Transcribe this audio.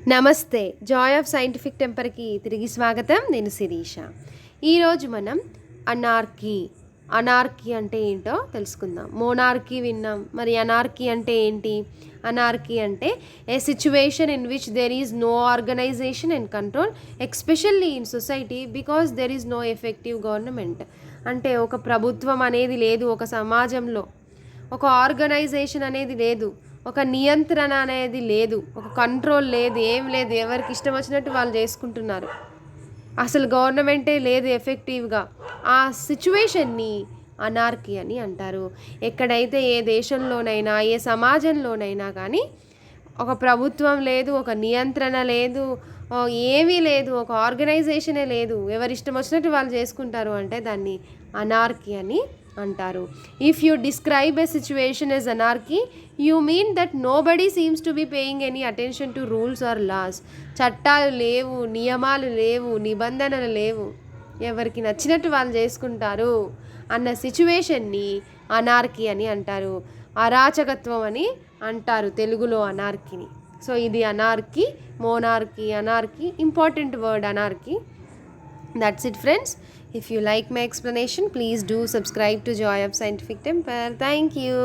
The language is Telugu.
నమస్తే. జాయ్ ఆఫ్ సైంటిఫిక్ టెంపర్కి తిరిగి స్వాగతం. నేను శిరీష. ఈరోజు మనం అనార్కీ అంటే ఏంటో తెలుసుకుందాం. మోనార్కీ విన్నాం, మరి అనార్కీ అంటే ఏంటి? అనార్కీ అంటే a situation in which there is no organisation and control especially in society because there is no effective government. అంటే ఒక ప్రభుత్వం అనేది లేదు, ఒక సమాజంలో ఒక ఆర్గనైజేషన్ అనేది లేదు, ఒక నియంత్రణ అనేది లేదు, ఒక కంట్రోల్ లేదు, ఏం లేదు, ఎవరికి ఇష్టం వచ్చినట్టు వాళ్ళు చేసుకుంటున్నారు. అసలు గవర్నమెంటే లేదు ఎఫెక్టివ్గా. ఆ సిచ్యువేషన్ని అనార్కీ అని అంటారు. ఎక్కడైతే ఏ దేశంలోనైనా ఏ సమాజంలోనైనా కానీ ఒక ప్రభుత్వం లేదు, ఒక నియంత్రణ లేదు, ఏమీ లేదు, ఒక ఆర్గనైజేషనే లేదు, ఎవరి ఇష్టం వచ్చినట్టు వాళ్ళు చేసుకుంటారు అంటే దాన్ని అనార్కీ అని అంటారు. If you describe a situation as anarchy you mean that nobody seems to be paying any attention to rules or laws. చట్టాలు లేవు, నియమాలు లేవు, నిబంధనలు లేవు, ఎవరికి నచ్చినట్టు వాళ్ళు చేసుకుంటారు అన్న సిచ్యువేషన్ని అనార్కీ అని అంటారు. అరాచకత్వం అని అంటారు తెలుగులో అనార్కీని. సో ఇది anarchy, monarchy, anarchy, important word anarchy. That's it, friends. If you like my explanation, please do subscribe to Joy of Scientific Temper. Thank you.